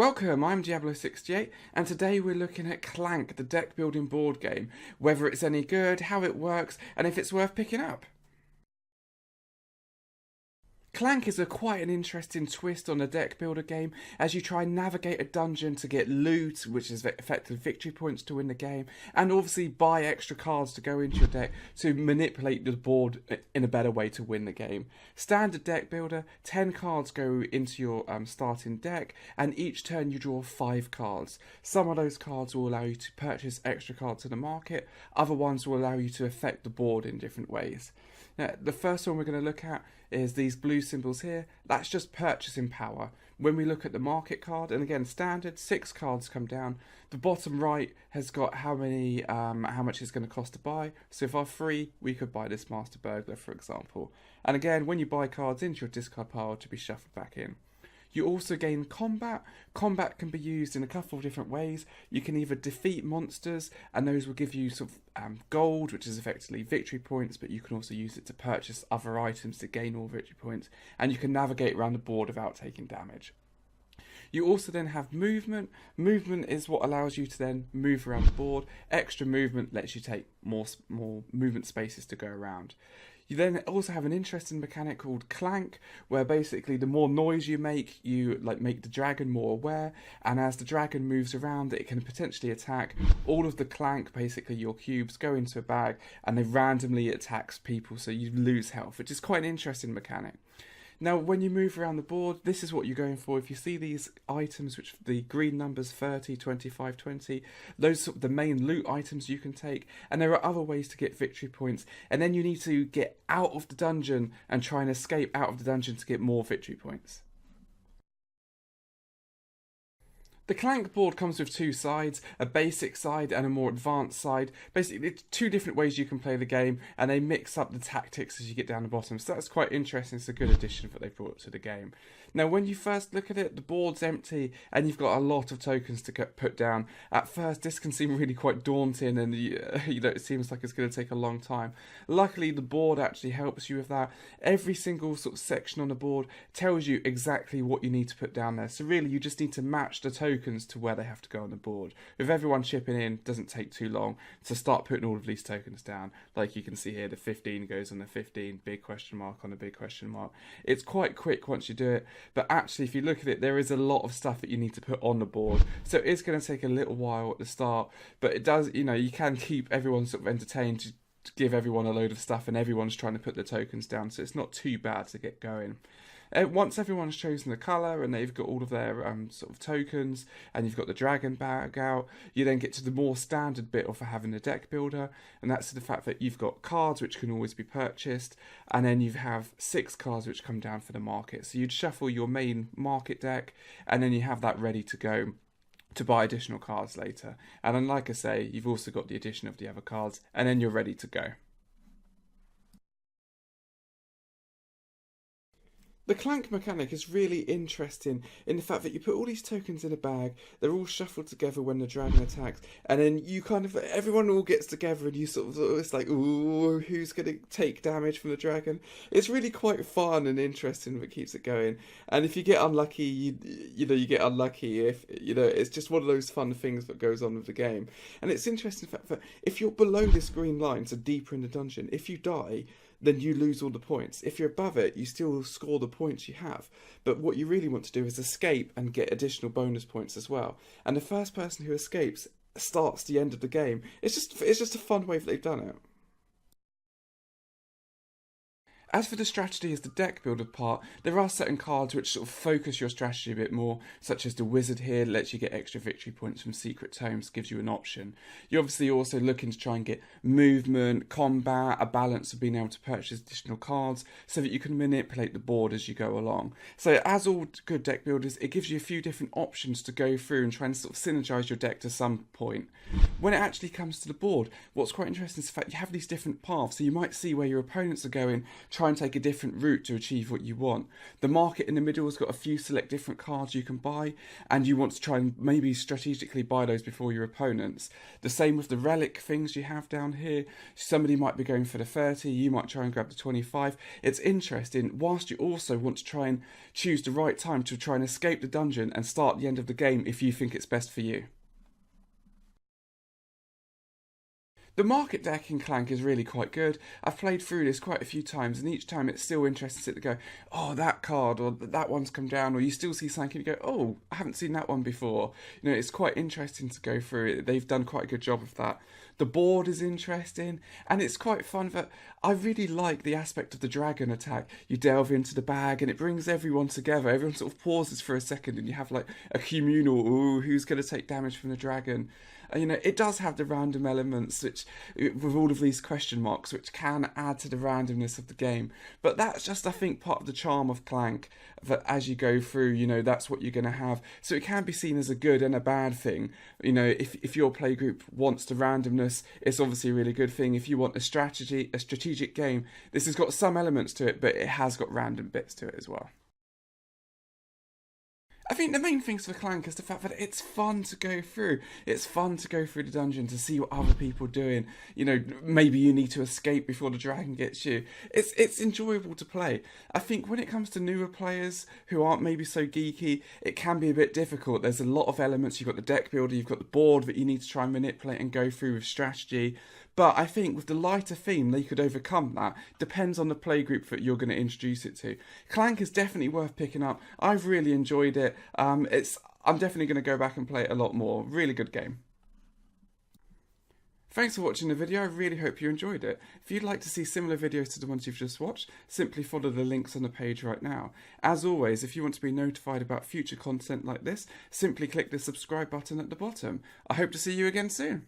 Welcome, I'm Diablo68, and today we're looking at Clank, the deck building board game, whether it's any good, how it works, and if it's worth picking up. Clank is quite an interesting twist on a deck builder game as you try and navigate a dungeon to get loot, which is effectively victory points to win the game, and obviously buy extra cards to go into your deck to manipulate the board in a better way to win the game. Standard deck builder, 10 cards go into your starting deck, and each turn you draw 5 cards. Some of those cards will allow you to purchase extra cards in the market, other ones will allow you to affect the board in different ways. Now, the first one we're going to look at is these blue symbols here. That's just purchasing power. When we look at the market card, and again standard, 6 cards come down. The bottom right has got how much it's going to cost to buy. So if our free, we could buy this Master Burglar, for example. And again, when you buy cards into your discard pile to be shuffled back in. You also gain combat. Combat can be used in a couple of different ways. You can either defeat monsters, and those will give you sort of gold, which is effectively victory points, but you can also use it to purchase other items to gain more victory points, and you can navigate around the board without taking damage. You also then have movement. Movement is what allows you to then move around the board. Extra movement lets you take more movement spaces to go around. You then also have an interesting mechanic called Clank, where basically the more noise you make the dragon more aware, and as the dragon moves around, it can potentially attack. All of the clank, basically your cubes, go into a bag, and they randomly attacks people, so you lose health, which is quite an interesting mechanic. Now, when you move around the board, this is what you're going for. If you see these items, which the green numbers 30, 25, 20, those are the main loot items you can take. And there are other ways to get victory points. And then you need to get out of the dungeon and try and escape out of the dungeon to get more victory points. The Clank board comes with 2 sides, a basic side and a more advanced side. Basically, it's 2 different ways you can play the game, and they mix up the tactics as you get down the bottom. So that's quite interesting. It's a good addition that they brought to the game. Now, when you first look at it, the board's empty, and you've got a lot of tokens to put down. At first, this can seem really quite daunting, and it seems like it's going to take a long time. Luckily, the board actually helps you with that. Every single sort of section on the board tells you exactly what you need to put down there. So really, you just need to match the tokens to where they have to go on the board. With everyone chipping in, it doesn't take too long to start putting all of these tokens down. Like you can see here, the 15 goes on the 15, big question mark on a big question mark. It's quite quick once you do it, but actually if you look at it, there is a lot of stuff that you need to put on the board. So it's going to take a little while at the start, but it does, you can keep everyone sort of entertained to give everyone a load of stuff, and everyone's trying to put the tokens down, so it's not too bad to get going. Once everyone's chosen the colour and they've got all of their sort of tokens, and you've got the dragon bag out, you then get to the more standard bit of having a deck builder, and that's the fact that you've got cards which can always be purchased, and then you have 6 cards which come down for the market. So you'd shuffle your main market deck, and then you have that ready to go to buy additional cards later. And then, like I say, you've also got the addition of the other cards, and then you're ready to go. The Clank mechanic is really interesting in the fact that you put all these tokens in a bag, they're all shuffled together when the dragon attacks, and then you everyone all gets together and you it's like, ooh, who's going to take damage from the dragon? It's really quite fun and interesting, but keeps it going. And if you get unlucky, you get unlucky. It's just one of those fun things that goes on with the game. And it's interesting the fact that if you're below this green line, so deeper in the dungeon, if you die, then you lose all the points. If you're above it, you still score the points you have. But what you really want to do is escape and get additional bonus points as well. And the first person who escapes starts the end of the game. It's just a fun way that they've done it. As for the strategy as the deck builder part, there are certain cards which sort of focus your strategy a bit more, such as the wizard here lets you get extra victory points from secret tomes, gives you an option. You're obviously also looking to try and get movement, combat, a balance of being able to purchase additional cards so that you can manipulate the board as you go along. So as all good deck builders, it gives you a few different options to go through and try and sort of synergize your deck to some point. When it actually comes to the board, what's quite interesting is the fact you have these different paths, so you might see where your opponents are going, try and take a different route to achieve what you want. The market in the middle has got a few select different cards you can buy, and you want to try and maybe strategically buy those before your opponents. The same with the relic things you have down here. Somebody might be going for the 30, you might try and grab the 25. It's interesting, whilst you also want to try and choose the right time to try and escape the dungeon and start the end of the game if you think it's best for you. The market deck in Clank is really quite good. I've played through this quite a few times, and each time it's still interesting to go, oh, that card, or that one's come down, or you still see something and you go, oh, I haven't seen that one before. You know, it's quite interesting to go through it. They've done quite a good job of that. The board is interesting, and it's quite fun. But I really like the aspect of the dragon attack. You delve into the bag, and it brings everyone together. Everyone sort of pauses for a second, and you have like a communal, ooh, who's going to take damage from the dragon? You know, it does have the random elements, which, with all of these question marks, which can add to the randomness of the game. But that's just, I think, part of the charm of Clank, that as you go through, you know, that's what you're going to have. So it can be seen as a good and a bad thing. You know, if your playgroup wants the randomness, it's obviously a really good thing. If you want a strategic game, this has got some elements to it, but it has got random bits to it as well. I think the main things for Clank is the fact that it's fun to go through. It's fun to go through the dungeon, to see what other people are doing. You know, maybe you need to escape before the dragon gets you. It's enjoyable to play. I think when it comes to newer players who aren't maybe so geeky, it can be a bit difficult. There's a lot of elements. You've got the deck builder, you've got the board that you need to try and manipulate and go through with strategy. But I think with the lighter theme, they could overcome that. Depends on the playgroup that you're going to introduce it to. Clank is definitely worth picking up. I've really enjoyed it. I'm definitely going to go back and play it a lot more. Really good game. Thanks for watching the video. I really hope you enjoyed it. If you'd like to see similar videos to the ones you've just watched, simply follow the links on the page right now. As always, if you want to be notified about future content like this, simply click the subscribe button at the bottom. I hope to see you again soon.